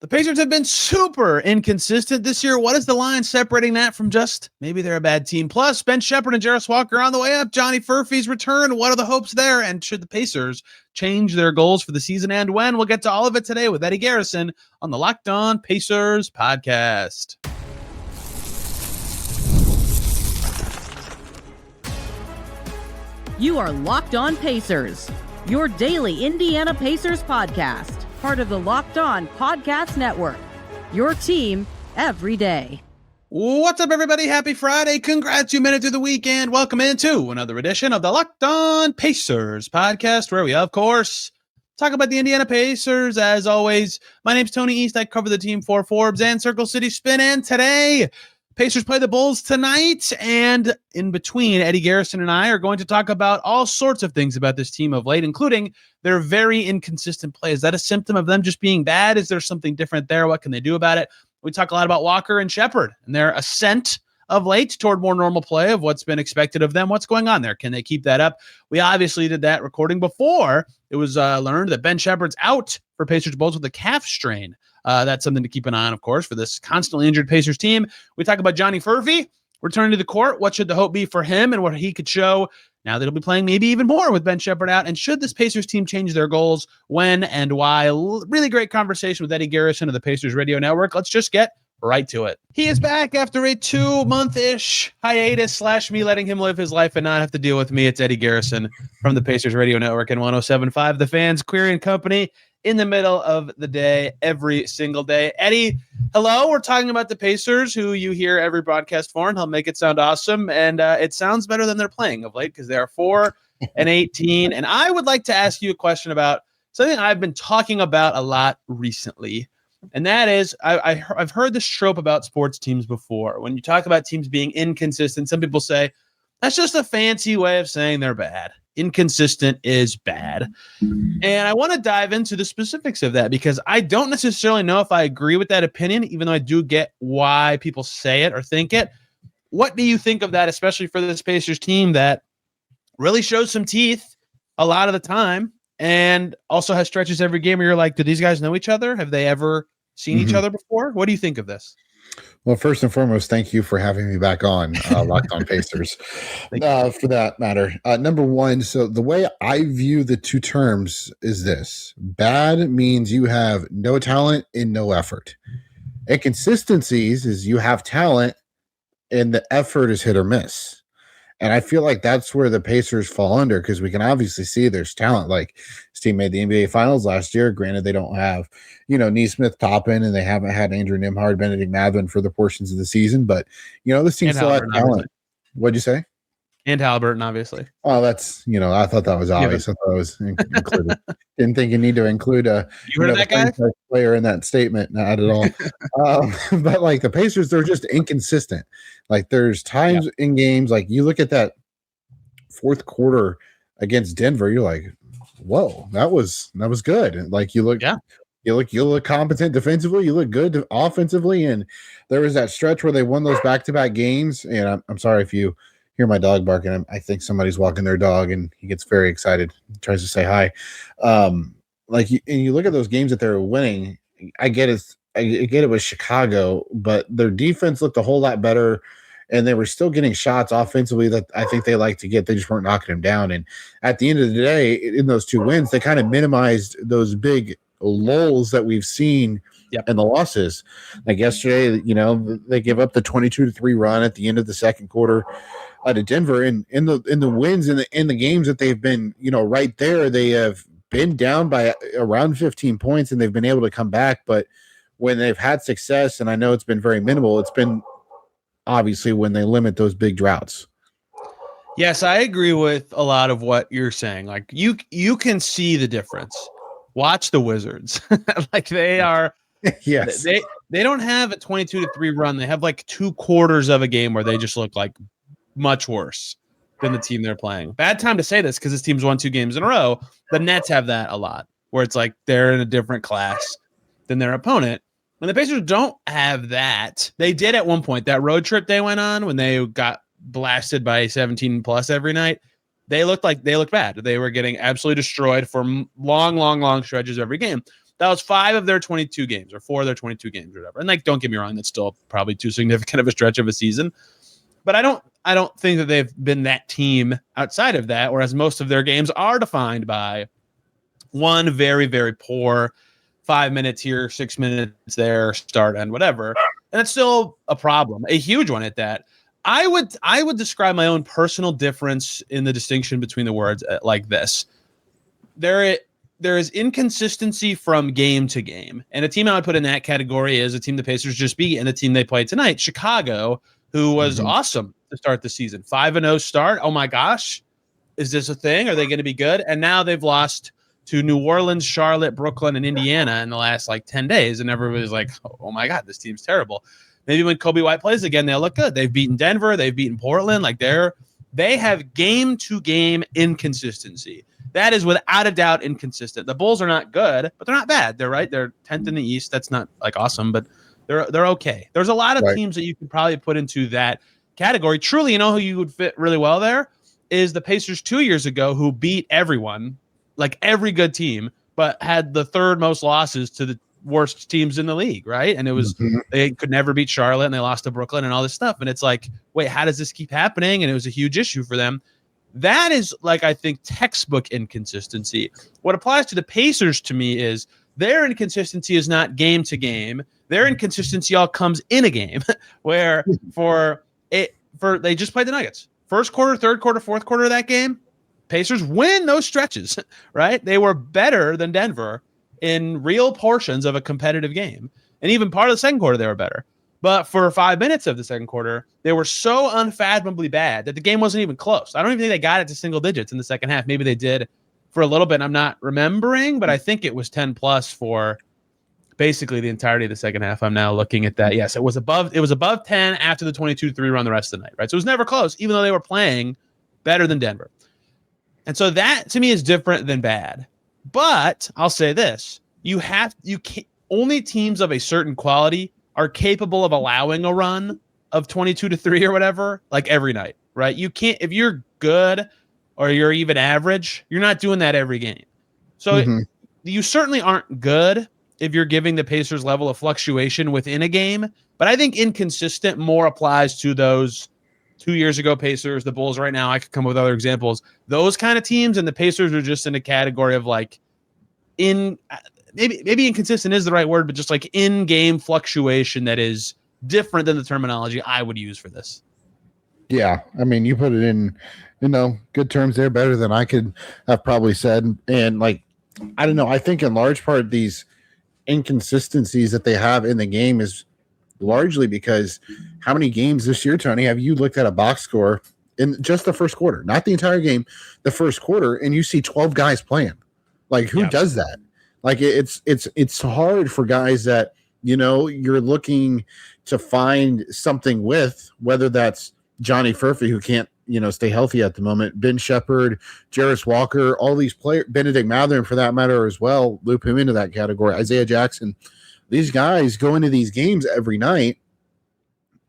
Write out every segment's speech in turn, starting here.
The Pacers have been super inconsistent this year. What is the line separating that from just maybe they're a bad team? Plus, Ben Sheppard and Jarace Walker on the way up. Johnny Furphy's return. What are the hopes there? And should the Pacers change their goals for the season and when? We'll get to all of it today with Eddie Garrison on the Locked On Pacers podcast. You are Locked On Pacers, your daily Indiana Pacers podcast. Part of the Locked On Podcast Network, your team every day. What's up, everybody? Happy Friday. Congrats, you made it through the weekend. Welcome into another edition of the Locked On Pacers podcast, where we, of course, talk about the Indiana Pacers. As always, my name's Tony East. I cover the team for Forbes and Circle City Spin. And today, Pacers play the Bulls tonight. And in between, Eddie Garrison and I are going to talk about all sorts of things about this team of late, including their very inconsistent play. Is that a symptom of them just being bad? Is there something different there? What can they do about it? We talk a lot about Walker and Sheppard and their ascent of late toward more normal play of what's been expected of them. What's going on there? Can they keep that up? We obviously did that recording before it was learned that Ben Sheppard's out for Pacers Bulls with a calf strain. That's something to keep an eye on, of course, for this constantly injured Pacers team. We talk about Johnny Furphy returning to the court. What should the hope be for him and what he could show now that he'll be playing maybe even more with Ben Sheppard out? And should this Pacers team change their goals? When and why? Really great conversation with Eddie Garrison of the Pacers Radio Network. Let's just get right to it. He is back after a 2-month-ish hiatus / me letting him live his life and not have to deal with me. It's Eddie Garrison from the Pacers Radio Network and 107.5 The Fans, Query and Company, in the middle of the day, every single day. Eddie, hello. We're talking about the Pacers, who you hear every broadcast for, and he'll make it sound awesome. And it sounds better than they're playing of late because they are 4-18. And I would like to ask you a question about something I've been talking about a lot recently. And that is, I've heard this trope about sports teams before. When you talk about teams being inconsistent, some people say, that's just a fancy way of saying they're bad. Inconsistent is bad. And I want to dive into the specifics of that because I don't necessarily know if I agree with that opinion, even though I do get why people say it or think it. What do you think of that, especially for this Pacers team that really shows some teeth a lot of the time and also has stretches every game where you're like, do these guys know each other? Have they ever seen each other before? What do you think of this? Well, first and foremost, thank you for having me back on Locked On Pacers for that matter. Number one, so the way I view the two terms is this. Bad means you have no talent and no effort. Inconsistencies is you have talent and the effort is hit or miss. And I feel like that's where the Pacers fall under because we can obviously see there's talent. Like this team made the NBA Finals last year. Granted, they don't have, Nesmith Toppin, and they haven't had Andrew Nembhard, Bennedict, Mathurin for the portions of the season. But, this team still has talent. Obviously. What'd you say? And Haliburton, obviously. Oh, that's, I thought that was obvious. I thought it was included. Didn't think you need to include a that guy? player in that statement. Not at all. But like the Pacers, they're just inconsistent. Like there's times in games, like you look at that fourth quarter against Denver, you're like, whoa, that was good. And like you look competent defensively, you look good offensively. And there was that stretch where they won those back-to-back games. And I'm sorry if you hear my dog barking. I think somebody's walking their dog and he gets very excited, tries to say hi. And you look at those games that they're winning. I get it with Chicago, but their defense looked a whole lot better and they were still getting shots offensively that I think they like to get. They just weren't knocking them down. And at the end of the day, in those two wins, they kind of minimized those big lulls that we've seen in the losses. Like yesterday, they give up the 22-3 run at the end of the second quarter to Denver, and in the wins in the games that they've been, right there, they have been down by around 15 points and they've been able to come back. But when they've had success, and I know it's been very minimal, it's been obviously when they limit those big droughts. Yes, I agree with a lot of what you're saying. Like you can see the difference. Watch the Wizards. Like they are, yes, they don't have a 22-3 run. They have like 2 quarters of a game where they just look like much worse than the team they're playing. Bad time to say this because this team's won 2 games in a row. The Nets have that a lot where it's like they're in a different class than their opponent. When the Pacers don't have that, they did at one point. That road trip they went on when they got blasted by 17 plus every night, they looked bad. They were getting absolutely destroyed for long stretches every game. That was 5 of their 22 games or 4 of their 22 games or whatever. And like, don't get me wrong, that's still probably too significant of a stretch of a season. But I don't think that they've been that team outside of that, whereas most of their games are defined by one very, very poor 5 minutes here, 6 minutes there, start and whatever. And it's still a problem, a huge one at that. I would describe my own personal difference in the distinction between the words like this. There is inconsistency from game to game. And a team I would put in that category is a team the Pacers just beat and the team they played tonight, Chicago, who was awesome to start the season. 5-0 start. Oh my gosh. Is this a thing? Are they going to be good? And now they've lost to New Orleans, Charlotte, Brooklyn, and Indiana in the last 10 days. And everybody's like, oh my God, this team's terrible. Maybe when Kobe White plays again, they'll look good. They've beaten Denver. They've beaten Portland. They have game-to-game inconsistency. That is without a doubt inconsistent. The Bulls are not good, but they're not bad. They're right. They're 10th in the East. That's not awesome, but they're okay. There's a lot of teams that you could probably put into that category. Truly, you know who you would fit really well there is the Pacers 2 years ago, who beat everyone, like every good team, but had the third most losses to the worst teams in the league, right? And it was they could never beat Charlotte, and they lost to Brooklyn and all this stuff. And it's like, wait, how does this keep happening? And it was a huge issue for them. That is I think textbook inconsistency. What applies to the Pacers to me is their inconsistency is not game to game. Their inconsistency all comes in a game where they just played the Nuggets. First quarter, third quarter, fourth quarter of that game, Pacers win those stretches, right? They were better than Denver in real portions of a competitive game. And even part of the second quarter, they were better. But for 5 minutes of the second quarter, they were so unfathomably bad that the game wasn't even close. I don't even think they got it to single digits in the second half. Maybe they did for a little bit. I'm not remembering, but I think it was 10 plus for basically the entirety of the second half. I'm now looking at that. Yes, it was above 10 after the 22-3 run the rest of the night, right? So it was never close, even though they were playing better than Denver. And so that to me is different than bad. But I'll say this, only teams of a certain quality are capable of allowing a run of 22-3 or whatever, every night, right? You can't, if you're good or you're even average, you're not doing that every game. So you certainly aren't good if you're giving the Pacers level of fluctuation within a game. But I think inconsistent more applies to those 2 years ago Pacers, the Bulls right now. I could come up with other examples. Those kind of teams, and the Pacers are just in a category of maybe inconsistent is the right word, but just in-game fluctuation that is different than the terminology I would use for this. Yeah, I mean, you put it in, good terms there, better than I could have probably said. And I don't know, I think in large part these inconsistencies that they have in the game is largely because how many games this year, Tony, have you looked at a box score in just the first quarter, not the entire game, the first quarter, and you see 12 guys playing? Who does that? It's hard for guys that, you're looking to find something with, whether that's Johnny Furphy, who can't, stay healthy at the moment, Ben Sheppard, Jarace Walker, all these players, Bennedict Mathurin for that matter as well, loop him into that category, Isaiah Jackson. These guys go into these games every night,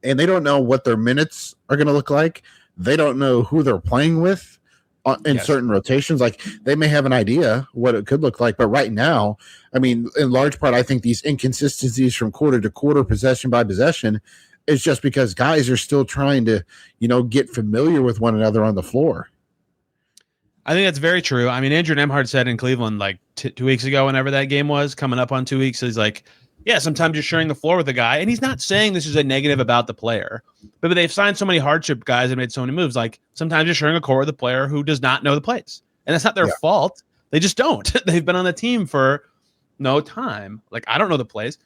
and they don't know what their minutes are going to look like. They don't know who they're playing with in certain rotations. They may have an idea what it could look like, but right now, I mean, in large part, I think these inconsistencies from quarter to quarter, possession by possession, is just because guys are still trying to, get familiar with one another on the floor. I think that's very true. I mean, Andrew Nemhard said in Cleveland 2 weeks ago, whenever that game was coming up on 2 weeks, he's like, yeah, sometimes you're sharing the floor with a guy. And he's not saying this is a negative about the player, but they've signed so many hardship guys and made so many moves. Sometimes you're sharing a court with a player who does not know the plays. And that's not their fault. They just don't. They've been on the team for no time. I don't know the plays.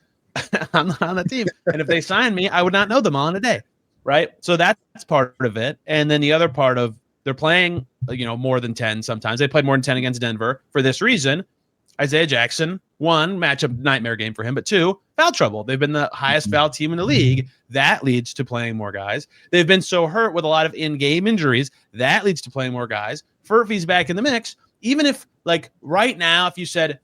I'm not on the team. And if they signed me, I would not know them all in a day. Right. So that's part of it. And then the other part of they're playing, more than 10 sometimes. They played more than 10 against Denver for this reason. Isaiah Jackson, 1, matchup nightmare game for him, but 2, foul trouble. They've been the highest foul team in the league. That leads to playing more guys. They've been so hurt with a lot of in-game injuries. That leads to playing more guys. Furphy's back in the mix. Even if, right now, if you said,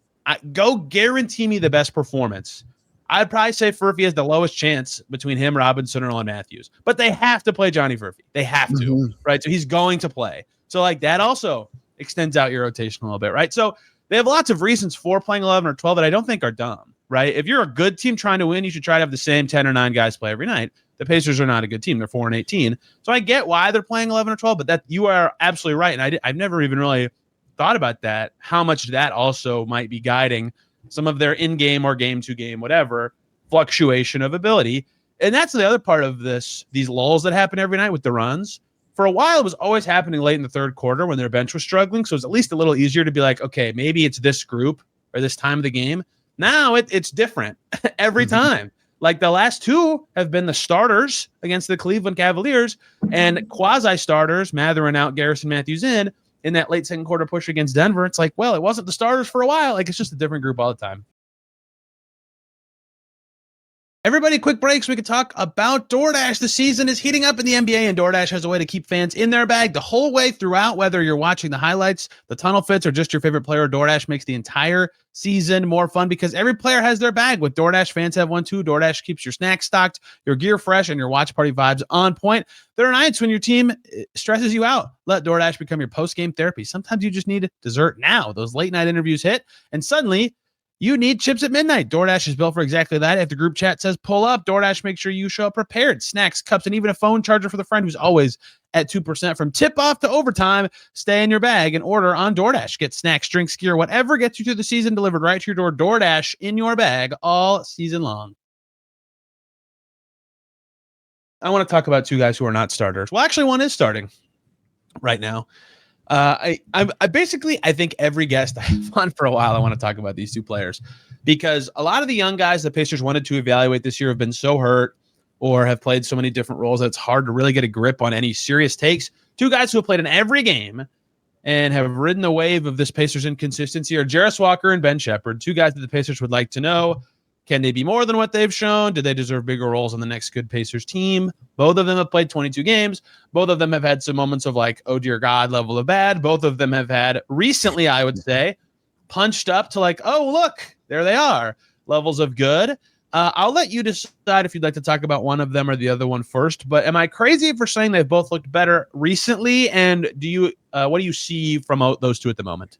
go guarantee me the best performance, I'd probably say Furphy has the lowest chance between him, Robinson, or Matthews. But they have to play Johnny Furphy. They have to, right? So he's going to play. So, that also extends out your rotation a little bit, right? So they have lots of reasons for playing 11 or 12 that I don't think are dumb, right? If you're a good team trying to win, you should try to have the same 10 or 9 guys play every night. The Pacers are not a good team. They're 4-18. So I get why they're playing 11 or 12, but that you are absolutely right. And I've never even really thought about that, how much that also might be guiding some of their in-game or game-to-game, whatever, fluctuation of ability. And that's the other part of these lulls that happen every night with the runs. For a while, it was always happening late in the third quarter when their bench was struggling. So it's at least a little easier to be like, okay, maybe it's this group or this time of the game. Now it's different every time. Like the last 2 have been the starters against the Cleveland Cavaliers and quasi-starters, Mathurin out, Garrison, Matthews in that late second quarter push against Denver. It's like, well, it wasn't the starters for a while. Like it's just a different group all the time. Everybody, quick breaks. We could talk about DoorDash. The season is heating up in the NBA, and DoorDash has a way to keep fans in their bag the whole way throughout, whether you're watching the highlights, the tunnel fits, or just your favorite player. DoorDash makes the entire season more fun because every player has their bag. With DoorDash, fans have one too. DoorDash keeps your snacks stocked, your gear fresh, and your watch party vibes on point. There are nights when your team stresses you out. Let DoorDash become your post-game therapy. Sometimes you just need dessert now. Those late-night interviews hit, and suddenly you need chips at midnight. DoorDash is built for exactly that. If the group chat says pull up, DoorDash makes sure you show up prepared. Snacks, cups, and even a phone charger for the friend who's always at 2%. From tip-off to overtime, stay in your bag and order on DoorDash. Get snacks, drinks, gear, whatever gets you through the season delivered right to your door. DoorDash in your bag all season long. I want to talk about 2 guys who are not starters. Well, actually, one is starting right now. I think every guest I have on for a while, I want to talk about these 2 players because a lot of the young guys the Pacers wanted to evaluate this year have been so hurt or have played so many different roles that it's hard to really get a grip on any serious takes. 2 guys who have played in every game and have ridden the wave of this Pacers inconsistency are Jarace Walker and Ben Sheppard, 2 guys that the Pacers would like to know. Can they be more than what they've shown? Do they deserve bigger roles on the next good Pacers team? Both of them have played 22 games. Both of them have had some moments of like, oh, dear God, level of bad. Both of them have had recently, I would say, punched up to like, oh, look, there they are, levels of good. I'll let you decide if you'd like to talk about one of them or the other one first. But am I crazy for saying they've both looked better recently? And what do you see from those 2 at the moment?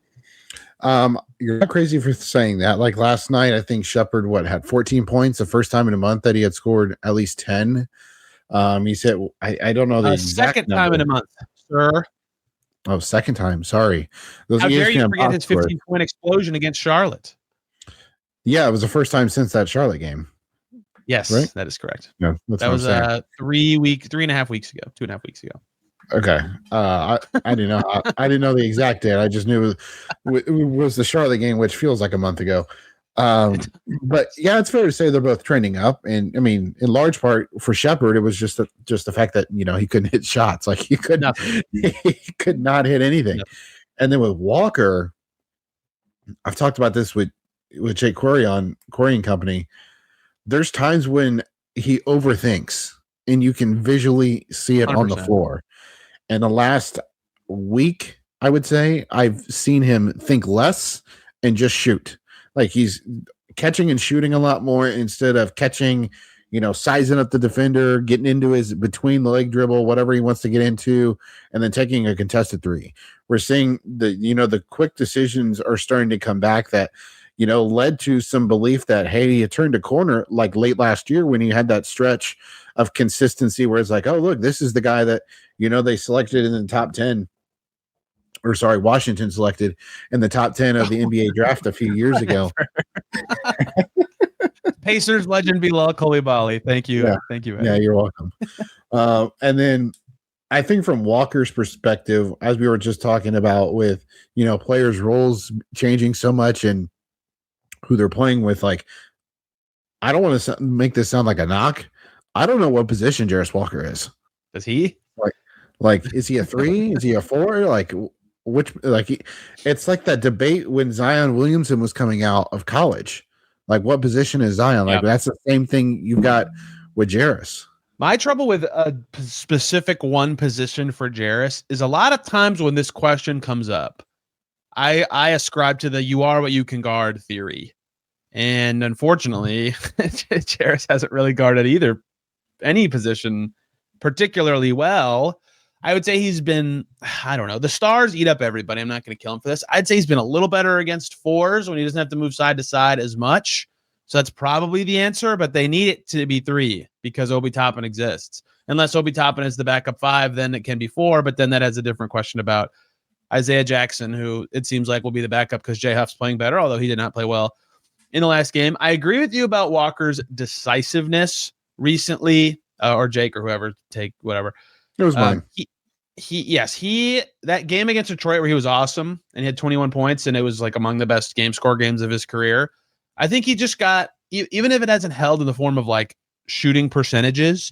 You're not crazy for saying that. Like last night, I think Sheppard had 14 points, the first time in a month that he had scored at least 10. He said, I don't know the exact second number. time in a month, sir. Oh, second time. Sorry. How dare you forget his 15-point explosion against Charlotte? Yeah, it was the first time since that Charlotte game. Yes, right? That is correct. No, that was 3.5 weeks ago, 2.5 weeks ago. Okay. I didn't know. I didn't know the exact date. I just knew it was the Charlotte game, which feels like a month ago. But yeah, it's fair to say they're both trending up. And I mean, in large part for Sheppard, it was just the fact that, he couldn't hit shots. Like he could not hit anything. No. And then with Walker, I've talked about this with Jake Quarry on Quarry and Company. There's times when he overthinks and you can visually see it 100%. On the floor. And the last week, I would say, I've seen him think less and just shoot. Like he's catching and shooting a lot more instead of catching, sizing up the defender, getting into his between the leg dribble, whatever he wants to get into, and then taking a contested 3. We're seeing the quick decisions are starting to come back that, led to some belief that, hey, he turned a corner like late last year when he had that stretch of consistency where it's like, oh, look, this is the guy that, they selected in the top 10 or sorry, Washington selected in the top 10 of the NBA draft a few years ago. Pacers legend Bilal Coulibaly. Thank you. Yeah. Thank you, Eddie. Yeah, you're welcome. And then I think from Walker's perspective, as we were just talking about with, players' roles changing so much and who they're playing with, like, I don't want to make this sound like a knock. I don't know what position Jarace Walker is. Does he? Like, is he a 3? Is he a 4? Like, it's like that debate when Zion Williamson was coming out of college. Like, what position is Zion? Like, that's the same thing you've got with Jarace. My trouble with a specific one position for Jarace is a lot of times when this question comes up, I ascribe to the you are what you can guard theory. And unfortunately, Jarace hasn't really guarded any position particularly well. I would say he's been, I don't know. The stars eat up everybody. I'm not going to kill him for this. I'd say he's been a little better against fours when he doesn't have to move side to side as much. So that's probably the answer, but they need it to be 3 because Obi Toppin exists. Unless Obi Toppin is the backup 5, then it can be 4, but then that has a different question about Isaiah Jackson, who it seems like will be the backup because Jay Huff's playing better, although he did not play well in the last game. I agree with you about Walker's decisiveness recently, or Jake or whoever, take whatever. It was mine. He that game against Detroit where he was awesome and he had 21 points and it was like among the best game score games of his career. I think he just got, even if it hasn't held in the form of like shooting percentages,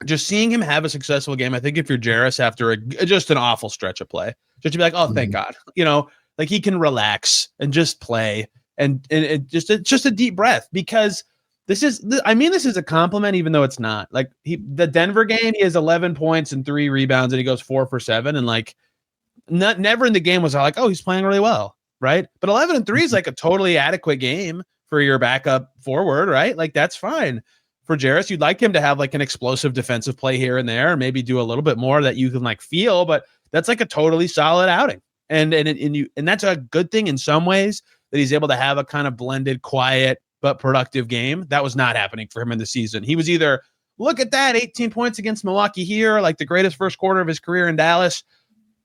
just seeing him have a successful game. I think if you're Jarace after just an awful stretch of play, just to be like, oh, thank God, like he can relax and just play and it's just a deep breath because this is a compliment, even though it's not. Like the Denver game, he has 11 points and 3 rebounds, and he goes 4 for 7. And like, never in the game was I like, oh, he's playing really well, right? But 11 and 3 is like a totally adequate game for your backup forward, right? Like that's fine for Jarace. You'd like him to have like an explosive defensive play here and there, maybe do a little bit more that you can like feel, but that's like a totally solid outing, and that's a good thing in some ways that he's able to have a kind of blended, quiet but productive game. That was not happening for him in the season. He was either, look at that, 18 points against Milwaukee here, like the greatest first quarter of his career in Dallas,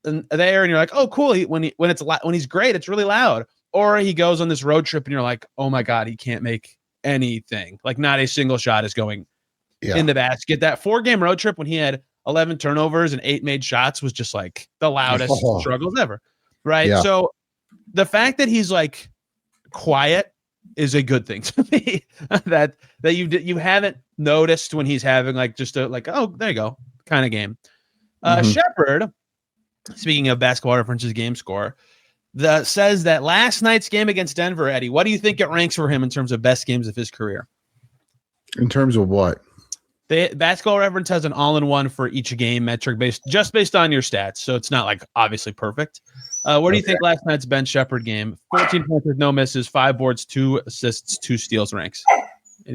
and you're like, oh, cool. When he's great, it's really loud. Or he goes on this road trip, and you're like, oh my God, he can't make anything. Like not a single shot is going in the basket. That 4-game road trip when he had 11 turnovers and 8 made shots was just like the loudest struggles ever, right? Yeah. So the fact that he's like quiet is a good thing to me. that you haven't noticed when he's having like just a like, oh, there you go kind of game. Sheppard, speaking of basketball references game score, says that last night's game against Denver, Eddie, what do you think it ranks for him in terms of best games of his career? In terms of what? The basketball reference has an all-in-one for each game metric based on your stats. So it's not like obviously perfect. What do you think last night's Ben Sheppard game? 14 points with no misses, 5 boards, 2 assists, 2 steals ranks.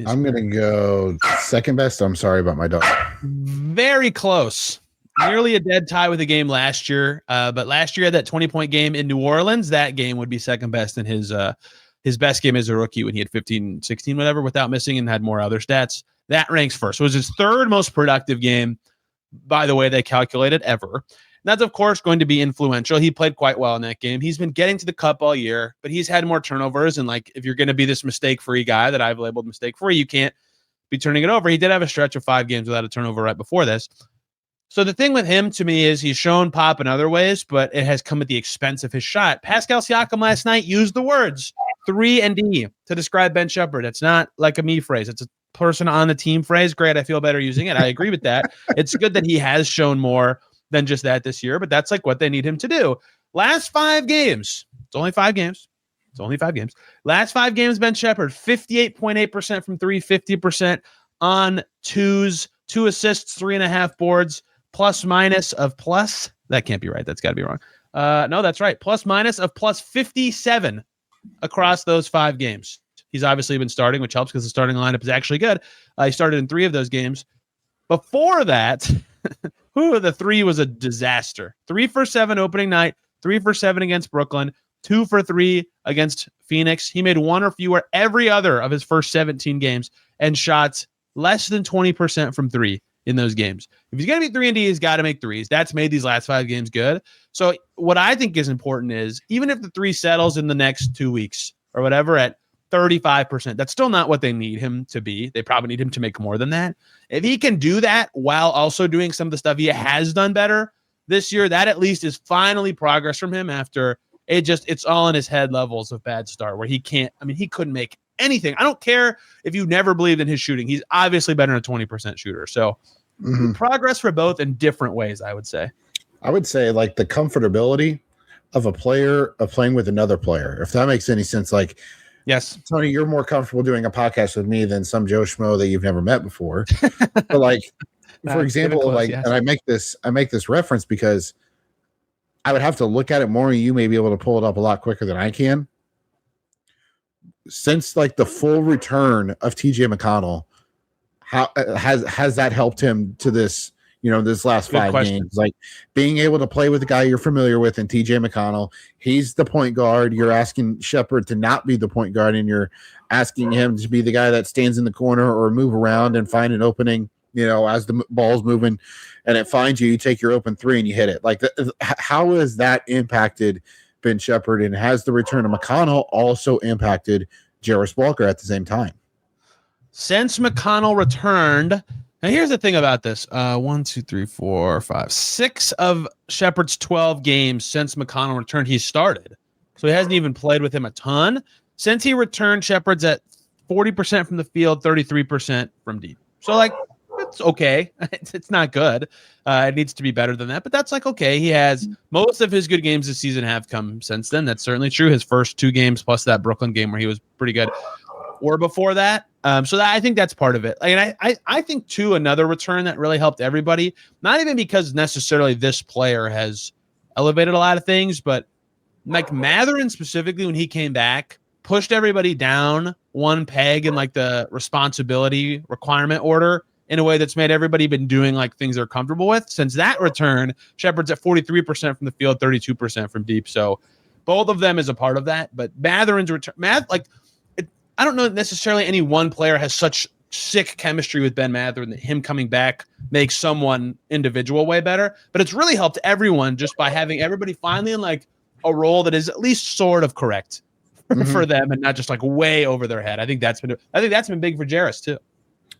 I'm going to go second best. I'm sorry about my dog. Very close. Nearly a dead tie with the game last year. But last year had that 20-point game in New Orleans. That game would be second best in his best game as a rookie when he had 15, 16, whatever, without missing and had more other stats. That ranks first. So it was his 3rd most productive game, by the way they calculated, ever. And that's, of course, going to be influential. He played quite well in that game. He's been getting to the cup all year, but he's had more turnovers. And, like, if you're going to be this mistake-free guy that I've labeled mistake-free, you can't be turning it over. He did have a stretch of 5 games without a turnover right before this. So the thing with him, to me, is he's shown pop in other ways, but it has come at the expense of his shot. Pascal Siakam last night used the words 3 and D to describe Ben Sheppard. It's not like a me phrase. It's a person on the team phrase. Great. I feel better using it. I agree with that. It's good that he has shown more than just that this year, but that's like what they need him to do. Last 5 games. It's only 5 games. Last 5 games, Ben Sheppard, 58.8% from 3, 50% on 2s, 2 assists, 3.5 boards, plus minus of plus. That can't be right. That's got to be wrong. No, that's right. Plus minus of plus 57 across those 5 games. He's obviously been starting, which helps because the starting lineup is actually good. He started in 3 of those games. Before that, the 3 was a disaster. 3 for 7 opening night, 3 for 7 against Brooklyn, 2 for 3 against Phoenix. He made 1 or fewer every other of his first 17 games and shot less than 20% from 3 in those games. If he's going to be 3 and D, he's got to make 3s. That's made these last 5 games good. So what I think is important is even if the 3 settles in the next 2 weeks or whatever at 35%, that's still not what they need him to be. They probably need him to make more than that. If he can do that while also doing some of the stuff he has done better this year, that at least is finally progress from him after it's all in his head levels of bad start where he couldn't make anything. I don't care if you never believed in his shooting. He's obviously better than a 20% shooter. So progress for both in different ways, I would say. I would say like the comfortability of a player of playing with another player, if that makes any sense. Like, yes, Tony, you're more comfortable doing a podcast with me than some Joe Schmo that you've never met before. But like, for example, close, like, yes. And I make this reference because I would have to look at it more and you may be able to pull it up a lot quicker than I can. Since like the full return of TJ McConnell, how has that helped him to this, this last Good 5 question. games. Like being able to play with the guy you're familiar with and TJ McConnell. He's the point guard. You're asking Sheppard to not be the point guard, and you're asking him to be the guy that stands in the corner or move around and find an opening, as the ball's moving and it finds you take your open 3 and you hit it. Like, how has that impacted Ben Sheppard, and has the return of McConnell also impacted Jarace Walker at the same time? Since McConnell returned, and here's the thing about this: 1, 2, 3, 4, 5, 6 of Sheppard's 12 games since McConnell returned, he started. So he hasn't even played with him a ton. Since he returned, Sheppard's at 40% from the field, 33% from deep. So, like, it's okay. It's not good. It needs to be better than that, but that's like okay. He has most of his good games this season have come since then. That's certainly true. His first 2 games plus that Brooklyn game where he was pretty good, or before that. So I think that's part of it. And I think too, another return that really helped everybody, not even because necessarily this player has elevated a lot of things, but like Mathurin specifically, when he came back, pushed everybody down one peg in like the responsibility requirement order in a way that's made everybody been doing like things they're comfortable with. Since that return, Sheppard's at 43% from the field, 32% from deep. So both of them is a part of that. But Mathurin's return, I don't know necessarily any one player has such sick chemistry with Ben Mathurin that him coming back makes someone individual way better. But it's really helped everyone just by having everybody finally in like a role that is at least sort of correct for them and not just like way over their head. I think that's been big for Jarace too.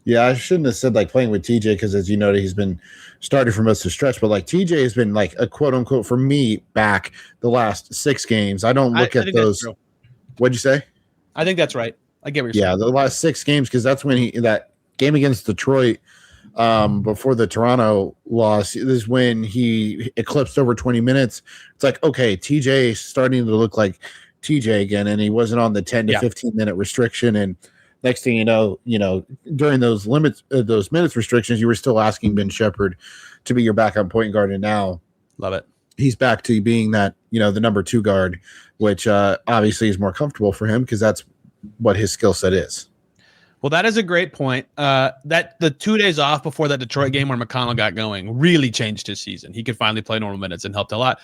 Yeah, I shouldn't have said like playing with TJ because, as you noted, he's been started for most of the stretch. But like TJ has been like a quote unquote for me back the last 6 games. I don't look at those. What'd you say? I think that's right. I get what you're saying. Yeah, the last 6 games, because that's when that game against Detroit before the Toronto loss is when he eclipsed over 20 minutes. It's like, okay, TJ starting to look like TJ again, and he wasn't on the 10 to 15 minute restriction. And next thing you know, during those minutes restrictions, you were still asking Ben Sheppard to be your backup point guard, and now love it. He's back to being that, the number 2 guard, which obviously is more comfortable for him because that's what his skill set is. Well, that is a great point. That the 2 days off before that Detroit game where McConnell got going really changed his season. He could finally play normal minutes and helped a lot.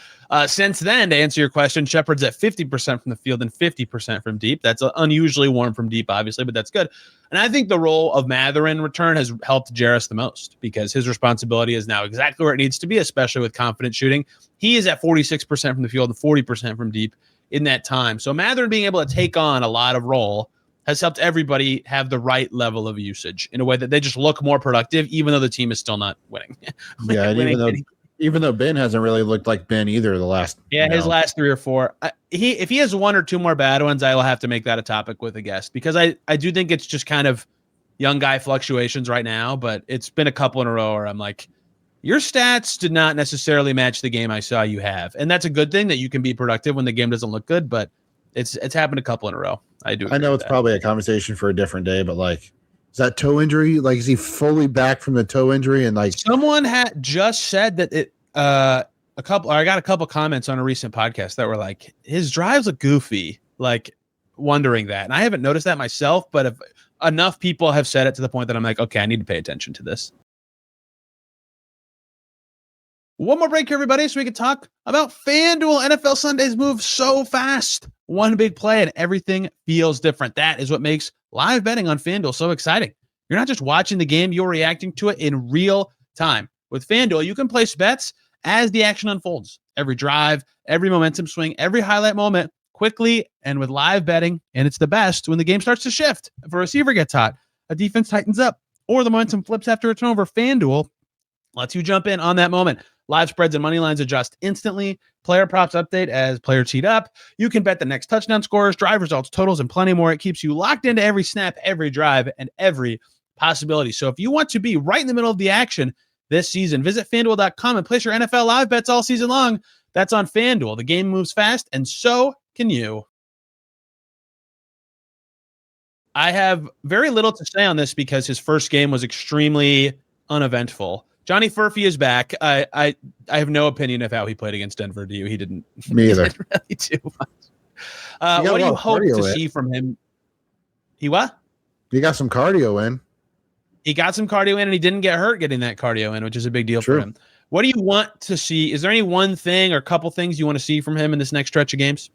Since then, to answer your question, Sheppard's at 50% from the field and 50% from deep. That's unusually warm from deep, obviously, but that's good. And I think the role of Mathurin return has helped Jarace the most because his responsibility is now exactly where it needs to be, especially with confident shooting. He is at 46% from the field and 40% from deep in that time. So Mathurin being able to take on a lot of role has helped everybody have the right level of usage in a way that they just look more productive, even though the team is still not winning. Yeah, and even though Ben hasn't really looked like Ben either the last. His last 3 or 4. If he has 1 or 2 more bad ones, I will have to make that a topic with a guest because I do think it's just kind of young guy fluctuations right now, but it's been a couple in a row where I'm like, your stats did not necessarily match the game I saw you have. And that's a good thing that you can be productive when the game doesn't look good, but it's happened a couple in a row. I know it's probably a conversation for a different day, but like, is that toe injury? Like, is he fully back from the toe injury? And like, someone had just said that it. I got a couple comments on a recent podcast that were like, his drives look goofy, like wondering that. And I haven't noticed that myself, but if enough people have said it to the point that I'm like, okay, I need to pay attention to this. One more break here, everybody, so we can talk about FanDuel. NFL Sundays move so fast. One big play and everything feels different. That is what makes live betting on FanDuel so exciting. You're not just watching the game, you're reacting to it in real time. With FanDuel, you can place bets as the action unfolds. Every drive, every momentum swing, every highlight moment, quickly and with live betting. And it's the best when the game starts to shift. If a receiver gets hot, a defense tightens up, or the momentum flips after a turnover, FanDuel lets you jump in on that moment. Live spreads and money lines adjust instantly. Player props update as players heat up. You can bet the next touchdown scores, drive results, totals, and plenty more. It keeps you locked into every snap, every drive, and every possibility. So if you want to be right in the middle of the action this season, visit FanDuel.com and place your NFL live bets all season long. That's on FanDuel. The game moves fast, and so can you. I have very little to say on this because his first game was extremely uneventful. Johnny Furphy is back. I have no opinion of how he played against Denver. Do you? He didn't. Me either. Really too much. What do you hope to see from him? He what? He got some cardio in. he got some cardio in, and he didn't get hurt getting that cardio in, which is a big deal for him. What do you want to see? Is there any one thing or couple things you want to see from him in this next stretch of games?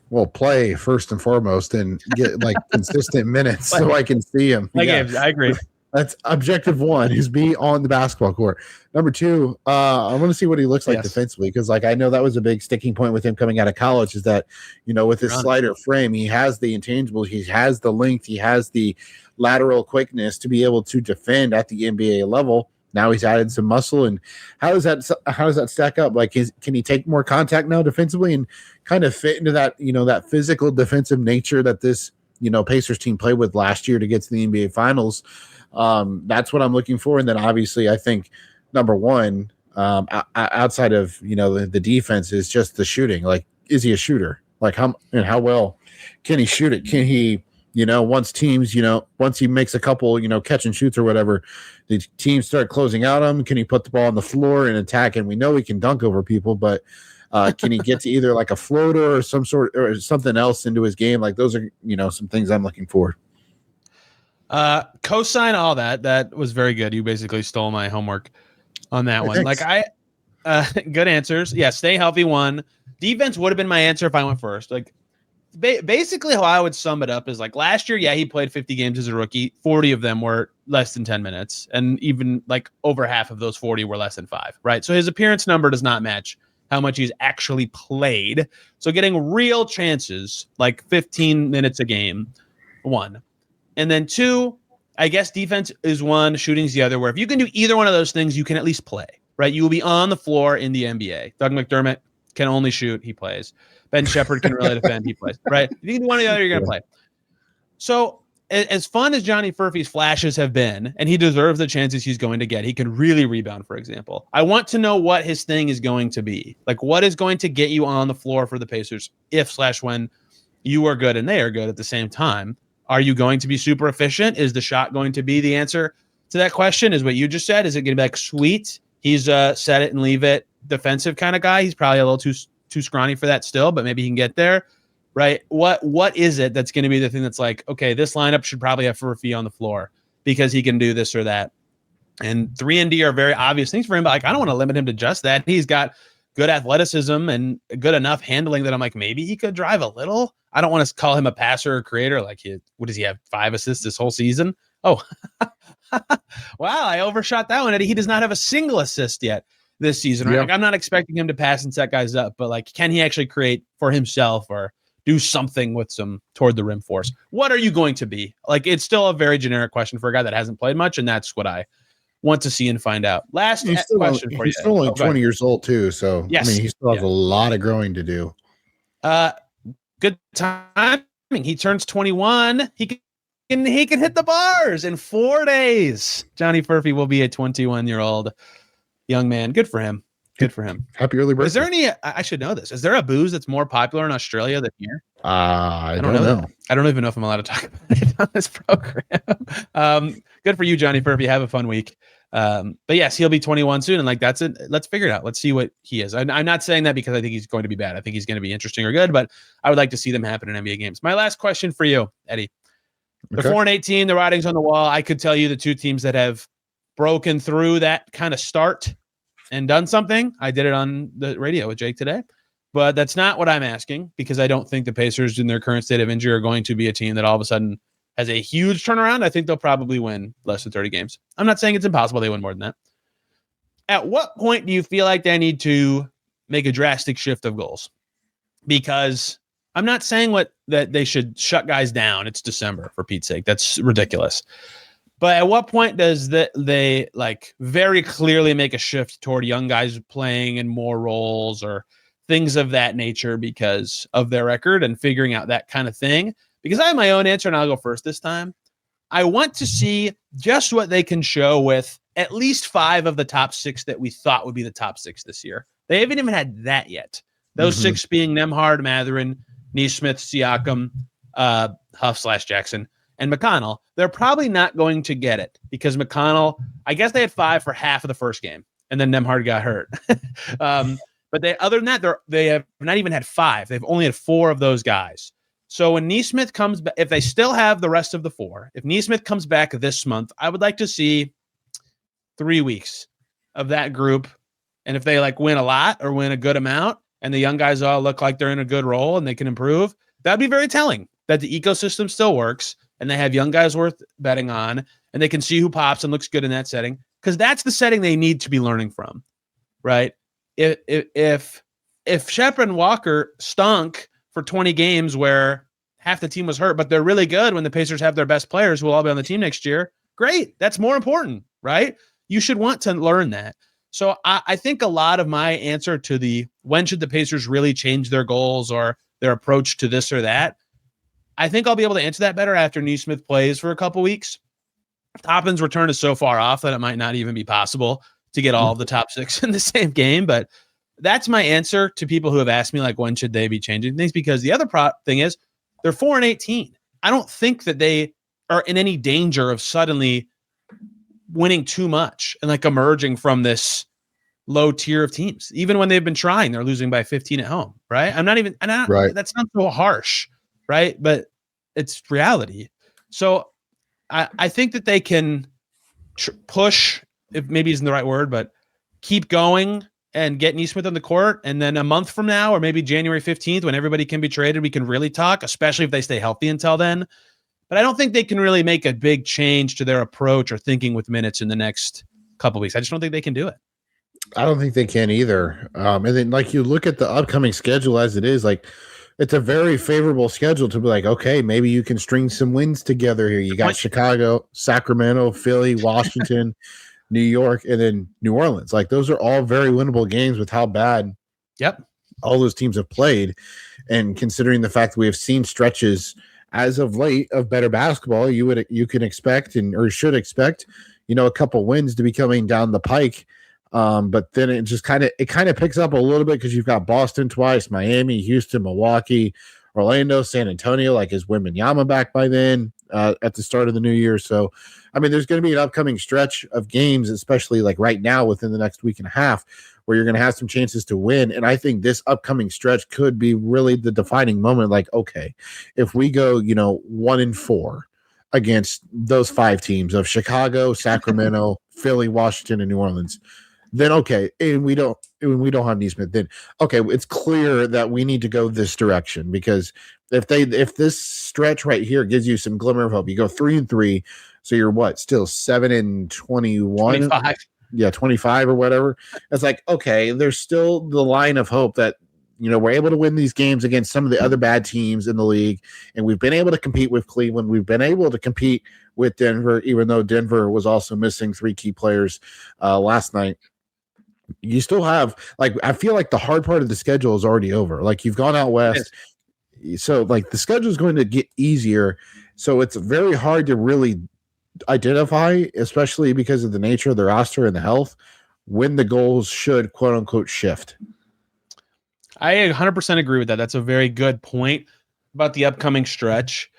Well, play first and foremost and get like consistent minutes so I can see him. Games. I agree. That's objective one, is be on the basketball court. Number two, I want to see what he looks like defensively, because like I know that was a big sticking point with him coming out of college, is that, you know, with his slider frame, he has the intangibles, he has the length, he has the lateral quickness to be able to defend at the NBA level. Now he's added some muscle, and how does that stack up? Like, can he take more contact now defensively and kind of fit into that, you know, that physical defensive nature that this, you know, Pacers team played with last year to get to the NBA Finals? That's what I'm looking for. And then obviously I think number one, outside of, you know, the defense, is just the shooting. Like, is he a shooter? Like, how well can he shoot it? Can he, you know, once he makes a couple, you know, catch and shoots or whatever, the teams start closing out him. Can he put the ball on the floor and attack? And we know he can dunk over people, but can he get to either like a floater or some sort or something else into his game? Like, those are, you know, some things I'm looking for. Co-sign all that. That was very good. You basically stole my homework on that one. Thanks. Like good answers. Yeah. Stay healthy. One. Defense would have been my answer if I went first. Like, basically how I would sum it up is like last year, he played 50 games as a rookie. 40 of them were less than 10 minutes. And even like over half of those 40 were less than 5, right? So his appearance number does not match how much he's actually played. So getting real chances, like 15 minutes a game, 1. And then 2, I guess defense is 1, shooting's the other, where if you can do either one of those things, you can at least play, right? You will be on the floor in the NBA. Doug McDermott can only shoot, he plays. Ben Sheppard can really defend, he plays, right? If you can do one or the other, you're going to play. So as fun as Johnny Furphy's flashes have been, and he deserves the chances he's going to get, he can really rebound, for example. I want to know what his thing is going to be. Like, what is going to get you on the floor for the Pacers if/when you are good and they are good at the same time? Are you going to be super efficient? Is the shot going to be the answer to that question? Is what you just said? Is it going to be like, sweet, he's set it and leave it defensive kind of guy? He's probably a little too scrawny for that still, but maybe he can get there, right? What is it that's going to be the thing that's like, okay, this lineup should probably have Furphy on the floor because he can do this or that? And 3 and D are very obvious things for him, but like, I don't want to limit him to just that. He's got good athleticism and good enough handling that I'm like, maybe he could drive a little. I don't want to call him a passer or creator. Like, what does he have? 5 assists this whole season? Oh, wow. I overshot that one, Eddie. He does not have a single assist yet this season. Right? Yeah. Like, I'm not expecting him to pass and set guys up, but like, can he actually create for himself or do something with some toward the rim force? What are you going to be? Like, it's still a very generic question for a guy that hasn't played much, and that's what I want to see and find out. Last question for you. He's still only 20 years old too, so yes. I mean, he still has a lot of growing to do. Good timing. He turns 21. He can hit the bars in 4 days. Johnny Furphy will be a 21-year-old young man. Good for him. Good for him. Happy early birthday. Is there any? I should know this. Is there a booze that's more popular in Australia than here? I don't know. I don't even know if I'm allowed to talk about it on this program. Good for you, Johnny Furphy. Have a fun week. But yes, he'll be 21 soon, and like, that's it. Let's figure it out. Let's see what he is. I'm not saying that because I think he's going to be bad. I think he's going to be interesting or good, but I would like to see them happen in NBA games. My last question for you, Eddie. The 4-18, the writing's on the wall. I could tell you the 2 teams that have broken through that kind of start and done something. I did it on the radio with Jake today, but that's not what I'm asking, because I don't think the Pacers in their current state of injury are going to be a team that all of a sudden has a huge turnaround. I think they'll probably win less than 30 games. I'm not saying it's impossible they win more than that. At what point do you feel like they need to make a drastic shift of goals? Because I'm not saying that they should shut guys down. It's December, for Pete's sake. That's ridiculous. But at what point does they like very clearly make a shift toward young guys playing in more roles or things of that nature because of their record and figuring out that kind of thing? Because I have my own answer, and I'll go first this time. I want to see just what they can show with at least 5 of the top 6 that we thought would be the top 6 this year. They haven't even had that yet. Those 6 being Nembhard, Mathurin, Nesmith, Siakam, Huff/Jackson, and McConnell. They're probably not going to get it because McConnell, I guess they had 5 for half of the first game, and then Nembhard got hurt. But other than that, they have not even had 5. They've only had 4 of those guys. So when Nesmith comes back, if they still have the rest of the 4, if Nesmith comes back this month, I would like to see 3 weeks of that group. And if they like win a lot or win a good amount and the young guys all look like they're in a good role and they can improve, that'd be very telling that the ecosystem still works and they have young guys worth betting on and they can see who pops and looks good in that setting. Because that's the setting they need to be learning from, right? If Sheppard and Walker stunk for 20 games where half the team was hurt, but they're really good when the Pacers have their best players who will all be on the team next year, great. That's more important, right? You should want to learn that. So I think a lot of my answer to the when should the Pacers really change their goals or their approach to this or that, I think I'll be able to answer that better after Nesmith plays for a couple weeks. Toppin's return is so far off that it might not even be possible to get all of the top 6 in the same game. But that's my answer to people who have asked me, like, when should they be changing things? Because the other thing is they're 4-18. I don't think that they are in any danger of suddenly winning too much and like emerging from this low tier of teams. Even when they've been trying, they're losing by 15 at home, right? Right. That's not so harsh, right? But it's reality. So I think that they can push, if maybe isn't the right word, but keep going and get Nesmith on the court. And then a month from now, or maybe January 15th, when everybody can be traded, we can really talk, especially if they stay healthy until then. But I don't think they can really make a big change to their approach or thinking with minutes in the next couple of weeks. I just don't think they can do it. I don't think they can either. And then, like, you look at the upcoming schedule as it is, like, it's a very favorable schedule to be like, okay, maybe you can string some wins together here. You got Chicago, Sacramento, Philly, Washington, New York, and then New Orleans. Like, those are all very winnable games with how bad all those teams have played. And considering the fact that we have seen stretches as of late of better basketball, you can expect or should expect, a couple wins to be coming down the pike. But then it just kind of picks up a little bit because you've got Boston twice, Miami, Houston, Milwaukee, Orlando, San Antonio. Like, is Wembanyama back by then at the start of the new year? So, I mean, there's going to be an upcoming stretch of games, especially like right now within the next week and a half, where you're going to have some chances to win. And I think this upcoming stretch could be really the defining moment. Like, okay, if we go, 1-4 against those 5 teams of Chicago, Sacramento, Philly, Washington, and New Orleans, then okay, and we don't have Nesmith, then okay, it's clear that we need to go this direction, because if this stretch right here gives you some glimmer of hope, you go 3-3, so you're still 7-21, 25. Yeah, 25 or whatever. It's like, okay, there's still the line of hope that we're able to win these games against some of the other bad teams in the league, and we've been able to compete with Cleveland. We've been able to compete with Denver, even though Denver was also missing 3 key players last night. You still have, like, I feel like the hard part of the schedule is already over. Like, you've gone out west, so like the schedule is going to get easier. So it's very hard to really identify, especially because of the nature of the roster and the health, when the goals should quote unquote shift. I 100% agree with that. That's a very good point about the upcoming stretch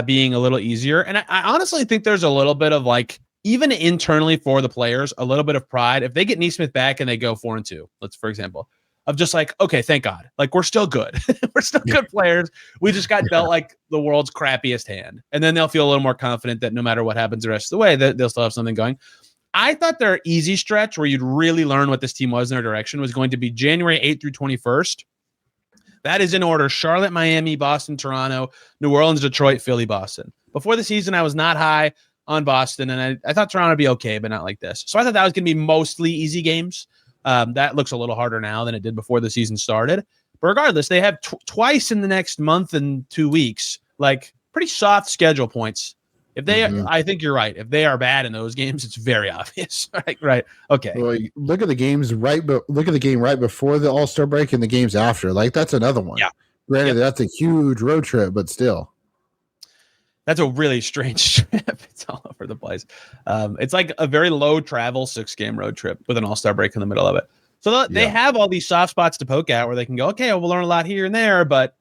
being a little easier. And I honestly think there's a little bit of, like, even internally for the players, a little bit of pride. If they get Nesmith back and they go 4-2, for example, of just like, okay, thank God. Like, we're still good. We're still good players. We just got dealt like the world's crappiest hand. And then they'll feel a little more confident that no matter what happens the rest of the way, that they'll still have something going. I thought their easy stretch where you'd really learn what this team was in their direction was going to be January 8th through 21st. That is in order: Charlotte, Miami, Boston, Toronto, New Orleans, Detroit, Philly, Boston. Before the season, I was not high on Boston, and I thought Toronto would be okay, but not like this. So I thought that was going to be mostly easy games. That looks a little harder now than it did before the season started. But regardless, they have twice in the next month and 2 weeks, like, pretty soft schedule points. If they, I think you're right. If they are bad in those games, it's very obvious. Right. Okay. Well, look at the games look at the game right before the All-Star break and the games after. Like, that's another one. Yeah. Granted, that's a huge road trip, but still. That's a really strange trip. It's all over the place. It's like a very low travel 6-game road trip with an All-Star break in the middle of it. So they have all these soft spots to poke at where they can go, okay, we'll learn a lot here and there, but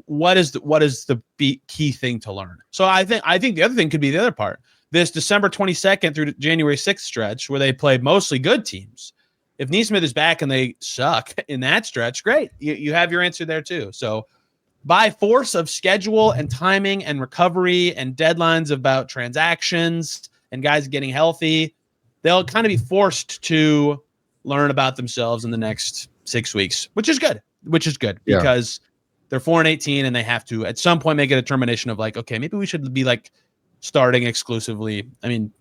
what is the key thing to learn? So I think the other thing could be the other part. This December 22nd through January 6th stretch where they play mostly good teams. If Nesmith is back and they suck in that stretch, great. You have your answer there too. So by force of schedule and timing and recovery and deadlines about transactions and guys getting healthy, they'll kind of be forced to learn about themselves in the next 6 weeks, which is good because they're 4-18 and they have to at some point make a determination of like, okay, maybe we should be like starting exclusively. I mean,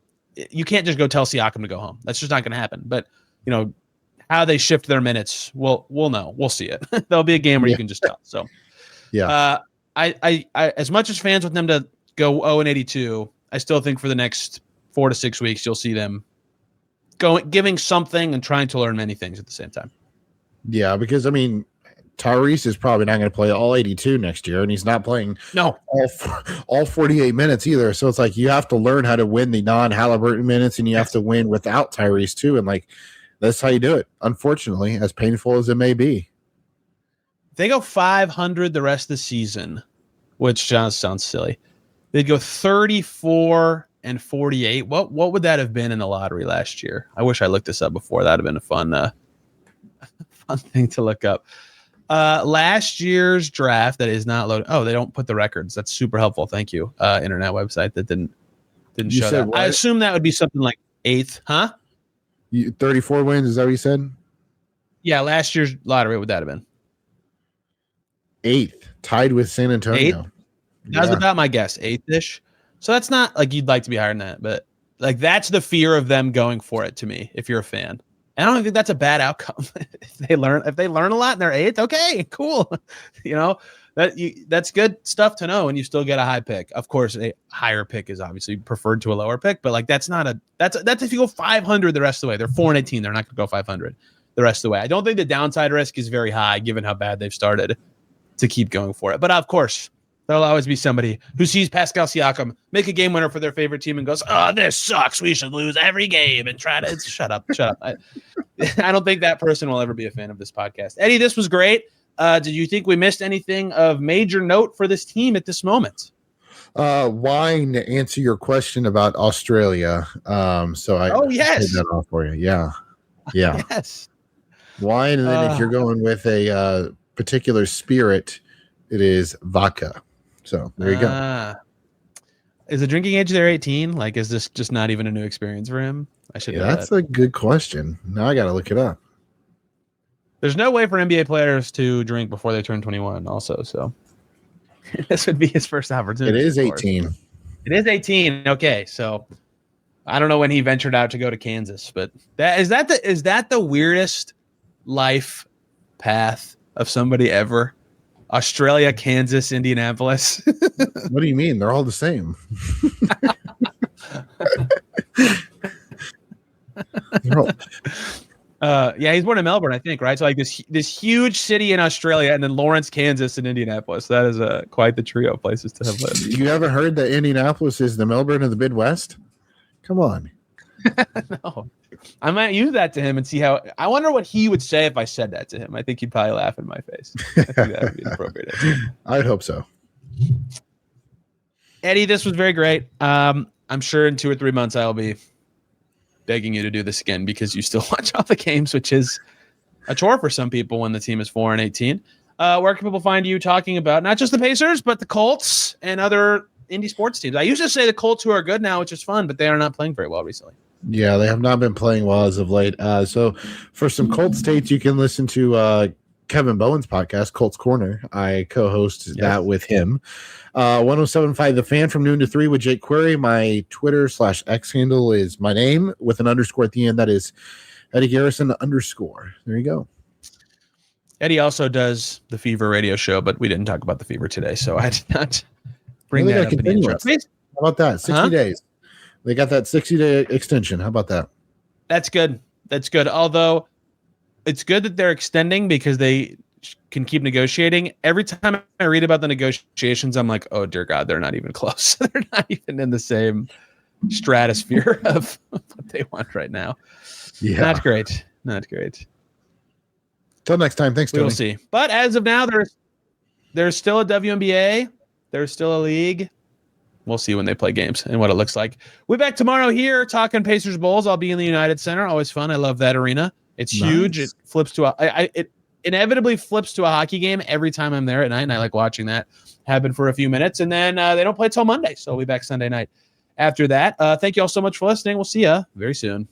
you can't just go tell Siakam to go home. That's just not going to happen. But, you know, how they shift their minutes, we'll know. We'll see it. There'll be a game where you can just tell. So, I as much as fans want them to go 0-82, I still think for the next 4 to 6 weeks, you'll see them giving something and trying to learn many things at the same time. Yeah, because I mean, Tyrese is probably not going to play all 82 next year, and he's not playing all 48 minutes either. So it's like you have to learn how to win the non-Haliburton minutes, and you have to win without Tyrese too. And like that's how you do it. Unfortunately, as painful as it may be, they go 500 the rest of the season, which just sounds silly. They'd go 34-48. What would that have been in the lottery last year? I wish I looked this up before. That'd have been a fun thing to look up. Last year's draft that is not loaded. Oh, they don't put the records. That's super helpful. Thank you. Internet website that didn't show that. What? I assume that would be something like 8th, huh? 34 wins. Is that what you said? Yeah, last year's lottery. What would that have been? 8th, tied with San Antonio. 8th? That was about my guess, 8th-ish. So that's not like you'd like to be higher than that, but like that's the fear of them going for it to me. If you're a fan. I don't think that's a bad outcome. if they learn a lot and they're 8th, okay, cool. You know, that's good stuff to know, and you still get a high pick. Of course, a higher pick is obviously preferred to a lower pick, but like that's if you go 500 the rest of the way. They're 4-18. They're not going to go 500 the rest of the way. I don't think the downside risk is very high given how bad they've started to keep going for it. But of course, there'll always be somebody who sees Pascal Siakam make a game winner for their favorite team and goes, "Oh, this sucks. We should lose every game," and try to shut up. I don't think that person will ever be a fan of this podcast. Eddie, this was great. Did you think we missed anything of major note for this team at this moment? Wine to answer your question about Australia. So I yes, that off for you. Yeah. Yes. Wine, and then if you're going with a particular spirit, it is vodka. So there you go. Is the drinking age there 18? Like, is this just not even a new experience for him? I should know that's a good question. Now I got to look it up. There's no way for NBA players to drink before they turn 21 also. So this would be his first opportunity. It is 18. It is 18. Okay. So I don't know when he ventured out to go to Kansas, but is that the weirdest life path of somebody ever? Australia, Kansas, Indianapolis. What do you mean? They're all the same. He's born in Melbourne, I think, right? So like this huge city in Australia, and then Lawrence, Kansas, and Indianapolis. That is quite the trio of places to have lived. You ever heard that Indianapolis is the Melbourne of the Midwest? Come on. No. I might use that to him and see how. I wonder what he would say if I said that to him. I think he'd probably laugh in my face. I think that would be an appropriate answer. I'd hope so. Eddie, this was very great. I'm sure in 2 or 3 months I'll be begging you to do this again because you still watch all the games, which is a chore for some people when the team is 4-18. Where can people find you talking about not just the Pacers, but the Colts and other indie sports teams? I used to say the Colts, who are good now, which is fun, but they are not playing very well recently. Yeah, they have not been playing well as of late. So for some Colts takes, you can listen to Kevin Bowen's podcast, Colts Corner. I co-host that with him. 107.5 The Fan from noon to 3 with Jake Query. My Twitter/X handle is my name with an underscore at the end. That is Eddie Garrison _. There you go. Eddie also does the Fever radio show, but we didn't talk about the Fever today, so I did not bring that up in the intro. How about that? 60 days. They got that 60-day extension. How about that? That's good. Although it's good that they're extending because they can keep negotiating. Every time I read about the negotiations, I'm like, oh, dear God, they're not even close. They're not even in the same stratosphere of what they want right now. Yeah. Not great. Till next time. Thanks, Tony. We'll see. But as of now, there's still a WNBA. There's still a league. We'll see when they play games and what it looks like. We'll be back tomorrow here talking Pacers Bulls. I'll be in the United Center. Always fun. I love that arena. It's huge. It flips to inevitably flips to a hockey game every time I'm there at night, and I like watching that happen for a few minutes. And then they don't play till Monday, so I'll be back Sunday night after that. Thank you all so much for listening. We'll see you very soon.